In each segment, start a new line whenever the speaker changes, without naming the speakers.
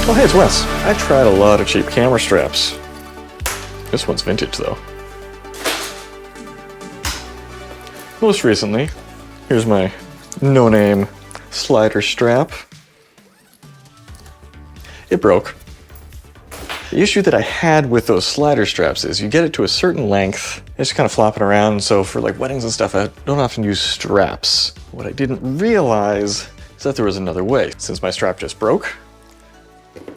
Oh hey, it's Wes. I tried a lot of cheap camera straps. This one's vintage though. Most recently, here's my no-name slider strap. It broke. The issue that I had with those slider straps is you get it to a certain length, it's just kind of flopping around, so for like weddings and stuff, I don't often use straps. What I didn't realize is that there was another way. Since my strap just broke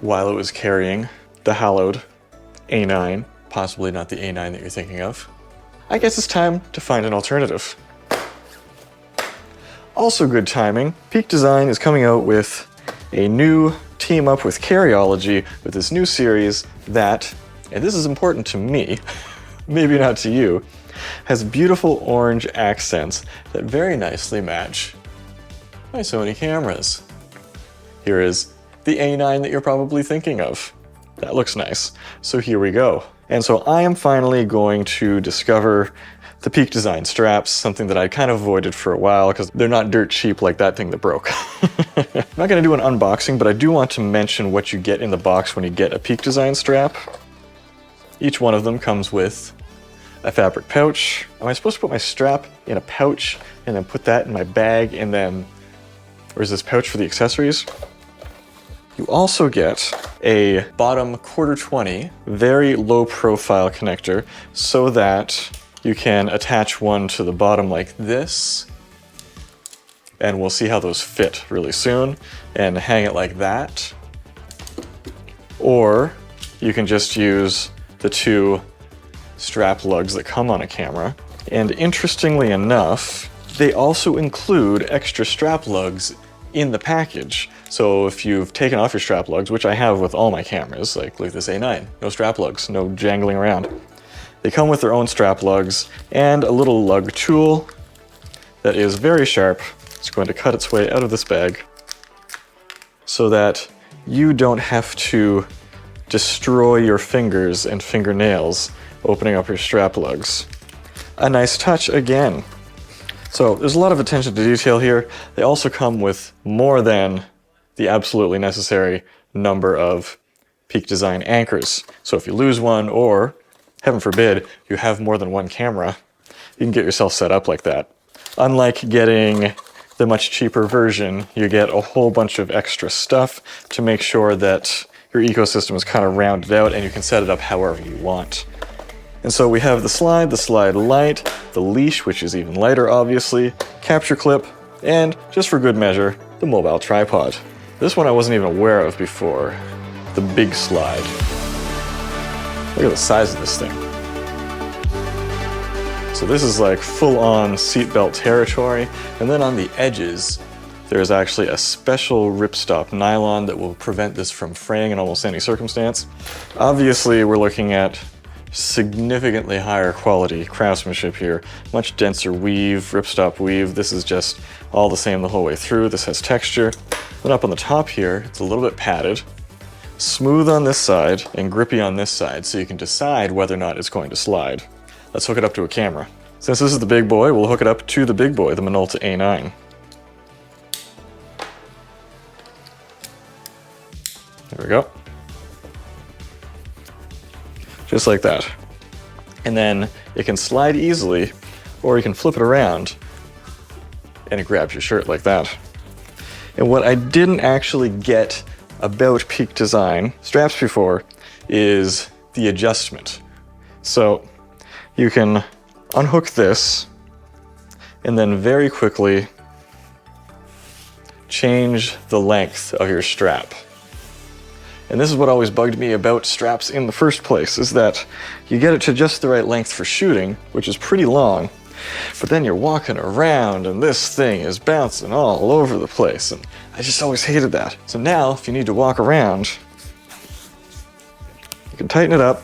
while it was carrying the hallowed A9, possibly not the A9 that you're thinking of, I guess it's time to find an alternative. Also good timing, Peak Design is coming out with a new team up with Carryology with this new series that, and this is important to me, maybe not to you, has beautiful orange accents that very nicely match my Sony cameras. Here is the A9 that you're probably thinking of. That looks nice. So here we go. And so I am finally going to discover the Peak Design straps, something that I kind of avoided for a while because they're not dirt cheap like that thing that broke. I'm not going to do an unboxing, but I do want to mention what you get in the box when you get a Peak Design strap. Each one of them comes with a fabric pouch. Am I supposed to put my strap in a pouch and then put that in my bag and then, or is this pouch for the accessories? You also get a bottom 1/4-20 very low profile connector so that you can attach one to the bottom like this, and we'll see how those fit really soon, and hang it like that. Or you can just use the two strap lugs that come on a camera. And interestingly enough, they also include extra strap lugs in the package. So if you've taken off your strap lugs, which I have with all my cameras, like this A9, no strap lugs, no jangling around. They come with their own strap lugs and a little lug tool that is very sharp. It's going to cut its way out of this bag so that you don't have to destroy your fingers and fingernails opening up your strap lugs. A nice touch again. So there's a lot of attention to detail here. They also come with more than the absolutely necessary number of Peak Design anchors. So if you lose one, or heaven forbid, you have more than one camera, you can get yourself set up like that. Unlike getting the much cheaper version, you get a whole bunch of extra stuff to make sure that your ecosystem is kind of rounded out and you can set it up however you want. And so we have the slide light, the leash, which is even lighter obviously, capture clip, and just for good measure, the mobile tripod. This one I wasn't even aware of before, the big slide. Look at the size of this thing. So this is like full-on seatbelt territory, and then on the edges, there's actually a special ripstop nylon that will prevent this from fraying in almost any circumstance. Obviously, we're looking at significantly higher quality craftsmanship here. Much denser weave, ripstop weave. This is just all the same the whole way through. This has texture. Then up on the top here, it's a little bit padded. Smooth on this side and grippy on this side, so you can decide whether or not it's going to slide. Let's hook it up to a camera. Since this is the big boy, we'll hook it up to the big boy, the Minolta A9. There we go. Just like that. And then it can slide easily, or you can flip it around and it grabs your shirt like that. And what I didn't actually get about Peak Design straps before is the adjustment. So you can unhook this and then very quickly change the length of your strap. And this is what always bugged me about straps in the first place, is that you get it to just the right length for shooting, which is pretty long, but then you're walking around and this thing is bouncing all over the place, and I just always hated that. So now, if you need to walk around, you can tighten it up,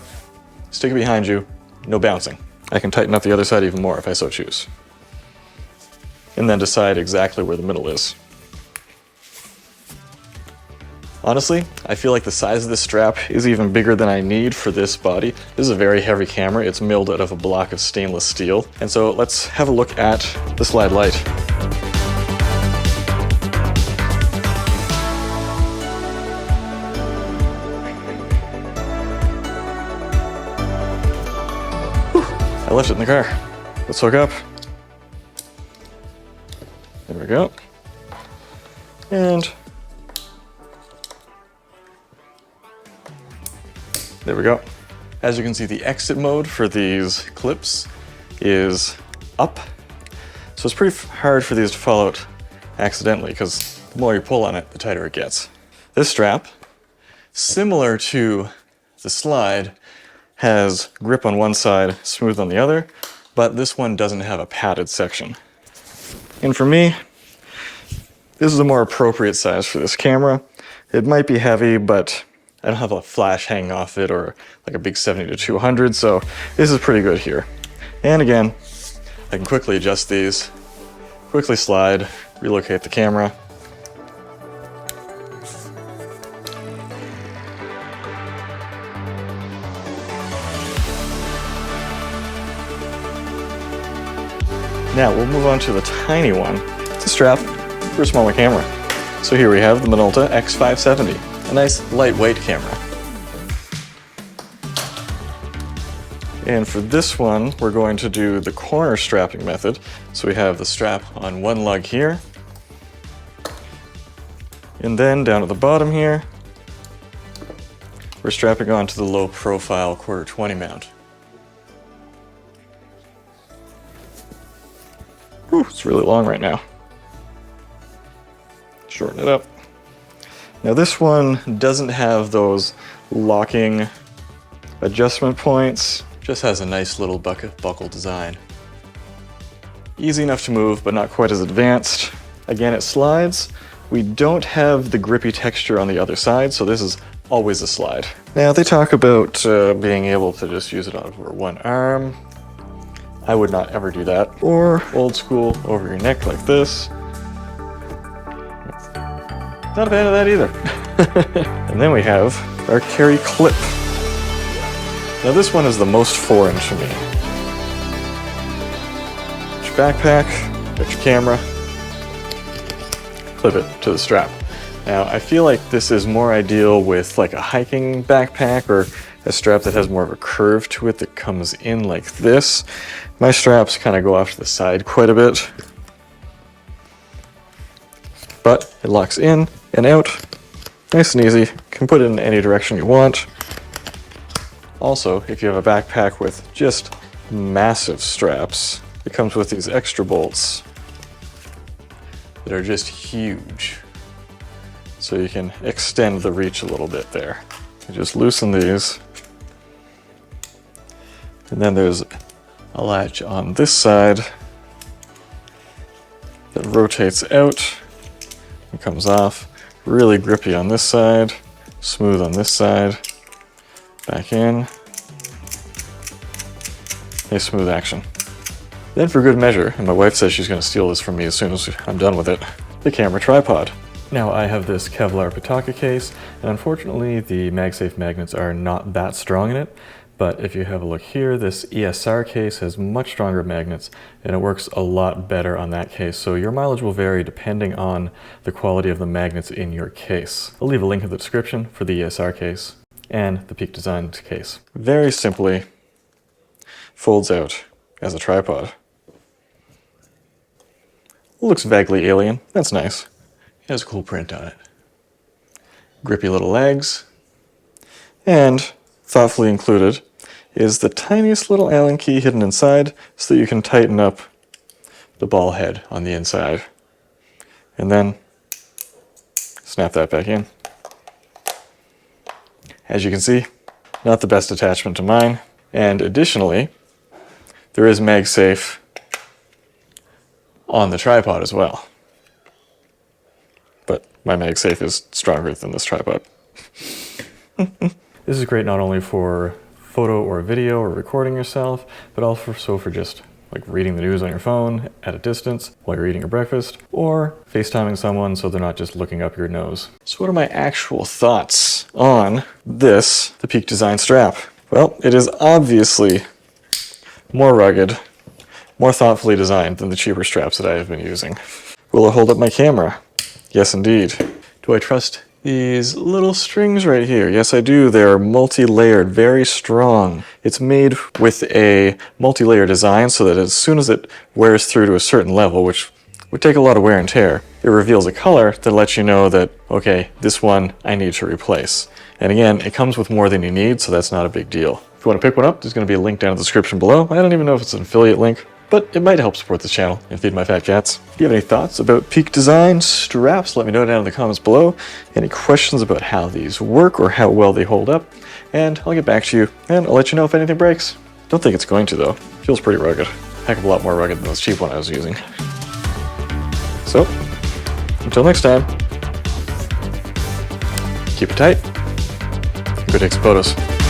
stick it behind you, no bouncing. I can tighten up the other side even more if I so choose. And then decide exactly where the middle is. Honestly, I feel like the size of this strap is even bigger than I need for this body. This is a very heavy camera. It's milled out of a block of stainless steel. And so let's have a look at the slide light. I left it in the car. Let's hook up. There we go. And there we go. As you can see, the exit mode for these clips is up. So it's pretty hard for these to fall out accidentally because the more you pull on it, the tighter it gets. This strap, similar to the slide, has grip on one side, smooth on the other, but this one doesn't have a padded section. And for me, this is a more appropriate size for this camera. It might be heavy, but I don't have a flash hanging off it or like a big 70-200, so this is pretty good here. And again, I can quickly adjust these, quickly slide, relocate the camera. Now we'll move on to the tiny one. It's a strap for a smaller camera. So here we have the Minolta X570, a nice lightweight camera. And for this one, we're going to do the corner strapping method. So we have the strap on one lug here, and then down at the bottom here, we're strapping onto the low profile 1/4-20 mount. Whew, it's really long right now. Shorten it up. Now this one doesn't have those locking adjustment points, just has a nice little buckle design. Easy enough to move, but not quite as advanced. Again, it slides. We don't have the grippy texture on the other side, so this is always a slide. Now they talk about being able to just use it over one arm. I would not ever do that. Or old school, over your neck like this. Not a fan of that either. And then we have our carry clip. Now this one is the most foreign to me. Get your backpack, get your camera, clip it to the strap. Now I feel like this is more ideal with like a hiking backpack or a strap that has more of a curve to it that comes in like this. My straps kind of go off to the side quite a bit, but it locks in and out, nice and easy. Can put it in any direction you want. Also, if you have a backpack with just massive straps, it comes with these extra bolts that are just huge. So you can extend the reach a little bit there. You just loosen these. And then there's a latch on this side that rotates out and comes off. Really grippy on this side, smooth on this side. Back in. Nice smooth action. Then for good measure, and my wife says she's going to steal this from me as soon as I'm done with it, the camera tripod. Now I have this Kevlar Pitaka case, and unfortunately the MagSafe magnets are not that strong in it, but if you have a look here, this ESR case has much stronger magnets, and it works a lot better on that case, so your mileage will vary depending on the quality of the magnets in your case. I'll leave a link in the description for the ESR case and the Peak Design case. Very simply folds out as a tripod. Looks vaguely alien, that's nice. It has a cool print on it. Grippy little legs, and thoughtfully included is the tiniest little Allen key hidden inside so that you can tighten up the ball head on the inside. And then snap that back in. As you can see, not the best attachment to mine. And additionally, there is MagSafe on the tripod as well. But my MagSafe is stronger than this tripod. This is great not only for photo or video or recording yourself, but also for just like reading the news on your phone at a distance while you're eating your breakfast, or FaceTiming someone so they're not just looking up your nose. So what are my actual thoughts on this, the Peak Design strap? Well, it is obviously more rugged, more thoughtfully designed than the cheaper straps that I have been using. Will it hold up my camera? Yes, indeed. Do I trust these little strings right here. Yes, I do. They're multi-layered, very strong. It's made with a multi-layer design so that as soon as it wears through to a certain level, which would take a lot of wear and tear, it reveals a color that lets you know that, okay, this one I need to replace. And again, it comes with more than you need, so that's not a big deal. If you want to pick one up, there's going to be a link down in the description below. I don't even know if it's an affiliate link, but it might help support this channel and feed my fat cats. If you have any thoughts about Peak Design straps, let me know down in the comments below. Any questions about how these work or how well they hold up, and I'll get back to you, and I'll let you know if anything breaks. Don't think it's going to, though. Feels pretty rugged. Heck of a lot more rugged than this cheap one I was using. So, until next time, keep it tight, go take some photos.